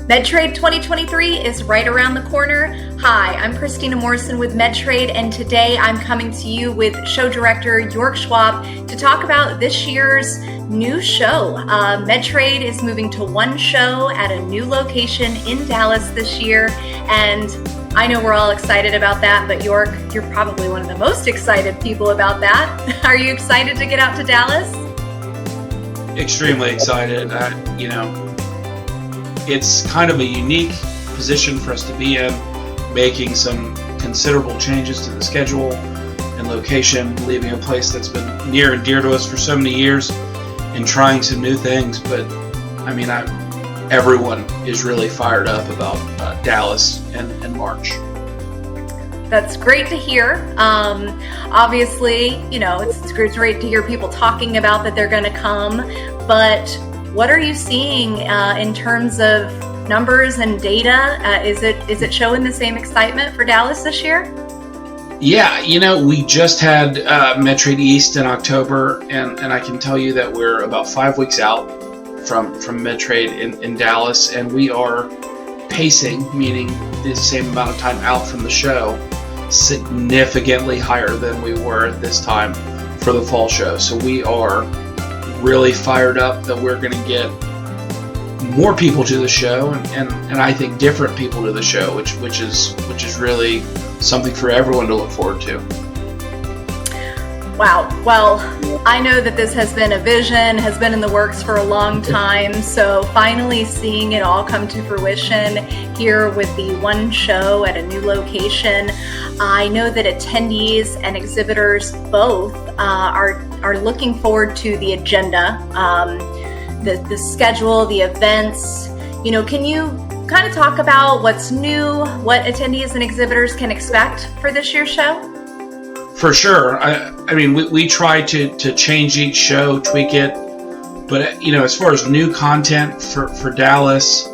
Medtrade 2023 is right around the corner. Hi, I'm Christina Morrison with Medtrade, and today I'm coming to you with show director York Schwab to talk about this year's new show. Medtrade is moving to one show at a new location in Dallas this year, and I know we're all excited about that, but York, you're probably one of the most excited people about that. Are you excited to get out to Dallas? Extremely excited. It's kind of a unique position for us to be in, making some considerable changes to the schedule and location, leaving a place that's been near and dear to us for so many years and trying some new things. But everyone is really fired up about Dallas and March. That's great to hear. Obviously, it's great to hear people talking about that they're going to come, but what are you seeing in terms of numbers and data? Is it showing the same excitement for Dallas this year? Yeah, we just had Medtrade East in October, and I can tell you that we're about 5 weeks out from Medtrade in Dallas, and we are pacing, meaning the same amount of time out from the show, significantly higher than we were at this time for the fall show. So we are really fired up that we're going to get more people to the show, and I think different people to the show, which is really something for everyone to look forward to. Wow. Well, I know that this has been a vision, has been in the works for a long time. So finally seeing it all come to fruition here with the one show at a new location. I know that attendees and exhibitors both are looking forward to the agenda, the schedule, the events. Can you kind of talk about what's new, what attendees and exhibitors can expect for this year's show? For sure. We try to change each show, tweak it. But, as far as new content for Dallas,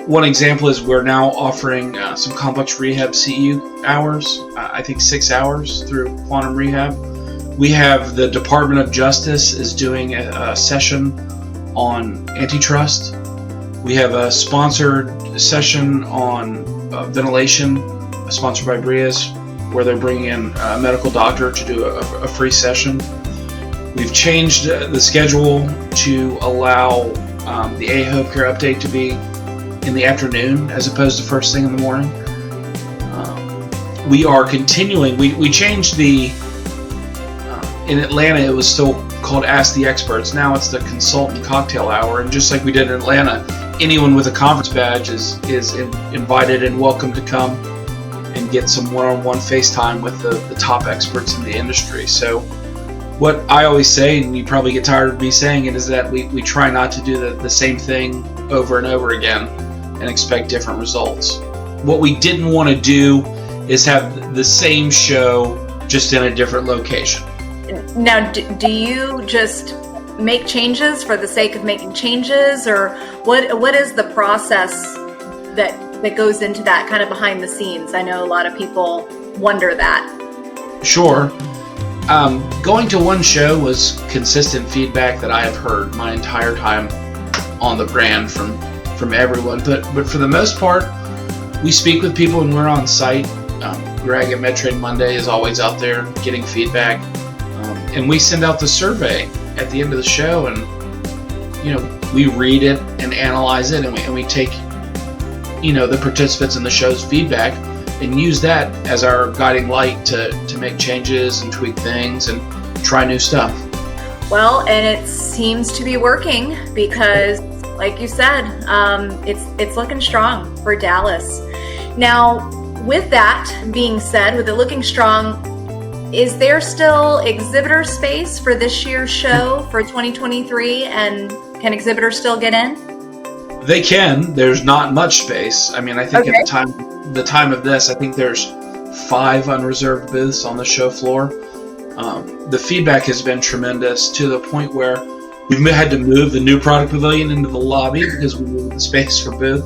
one example is we're now offering some complex rehab CEU hours, I think 6 hours through Quantum Rehab. We have the Department of Justice is doing a session on antitrust. We have a sponsored session on ventilation, sponsored by Bria's, where they're bringing in a medical doctor to do a free session. We've changed the schedule to allow the A-Hope Care update to be in the afternoon as opposed to first thing in the morning. We are continuing. We changed in Atlanta, it was still called Ask the Experts. Now it's the Consultant Cocktail Hour, and just like we did in Atlanta, anyone with a conference badge is invited and welcome to come and get some one-on-one FaceTime with the top experts in the industry. So what I always say, and you probably get tired of me saying it, is that we try not to do the same thing over and over again and expect different results. What we didn't want to do is have the same show just in a different location. Now, do you just make changes for the sake of making changes, or what is the process that goes into that kind of behind the scenes? I know a lot of people wonder that. Sure. Going to one show was consistent feedback that I have heard my entire time on the brand from everyone. But for the most part, we speak with people when we're on site. Greg at Medtrade Monday is always out there getting feedback. And we send out the survey at the end of the show, and we read it and analyze it, and we take the participants in the show's feedback and use that as our guiding light to make changes and tweak things and try new stuff. Well, and it seems to be working because, like you said, it's looking strong for Dallas. Now, with that being said, with it looking strong, is there still exhibitor space for this year's show for 2023, and can exhibitors still get in? They can. There's not much space. I think Okay. at the time of this, I think there's 5 unreserved booths on the show floor. The feedback has been tremendous to the point where we've had to move the new product pavilion into the lobby because we moved the space for booth.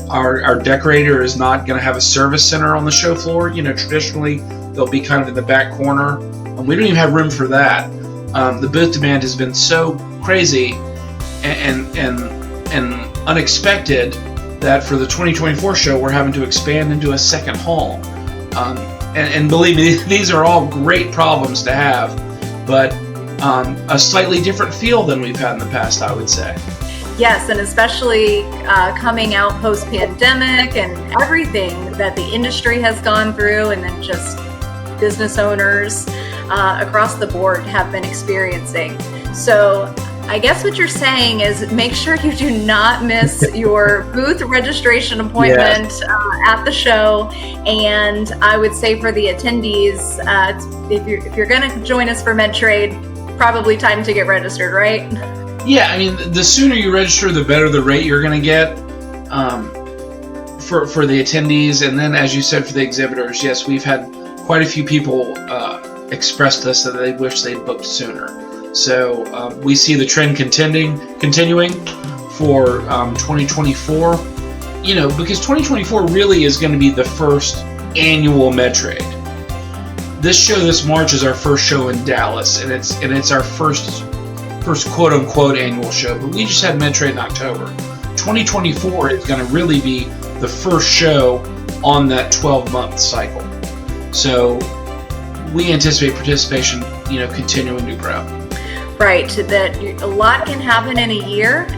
Our decorator is not going to have a service center on the show floor. Traditionally they'll be kind of in the back corner, and we don't even have room for that. The booth demand has been so crazy and unexpected that for the 2024 show, we're having to expand into a second hall. And believe me, these are all great problems to have, but a slightly different feel than we've had in the past, I would say. Yes, and especially coming out post-pandemic and everything that the industry has gone through, and then just business owners across the board have been experiencing. So I guess what you're saying is make sure you do not miss your booth registration appointment at the show. And I would say for the attendees, if you're going to join us for Medtrade, probably time to get registered, right? Yeah, I mean, the sooner you register, the better the rate you're going to get for the attendees. And then, as you said, for the exhibitors, yes, we've had quite a few people express to us that they wish they'd booked sooner. So we see the trend continuing for 2024. Because 2024 really is going to be the first annual Medtrade. This show this March is our first show in Dallas, and it's our first quote unquote annual show. But we just had Medtrade in October. 2024 is going to really be the first show on that 12-month cycle. So we anticipate participation, continuing to grow. Right, that a lot can happen in a year.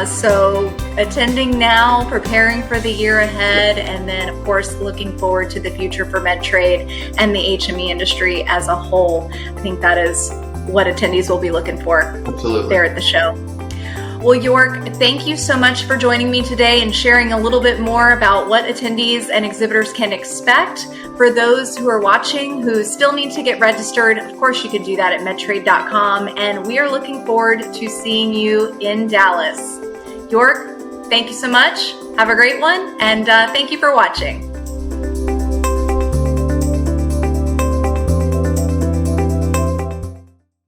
So attending now, preparing for the year ahead, and then of course looking forward to the future for Medtrade and the HME industry as a whole. I think that is what attendees will be looking for. Absolutely. There at the show. Well, York, thank you so much for joining me today and sharing a little bit more about what attendees and exhibitors can expect. For those who are watching who still need to get registered, of course you can do that at medtrade.com, and we are looking forward to seeing you in Dallas. York, thank you so much. Have a great one, and thank you for watching.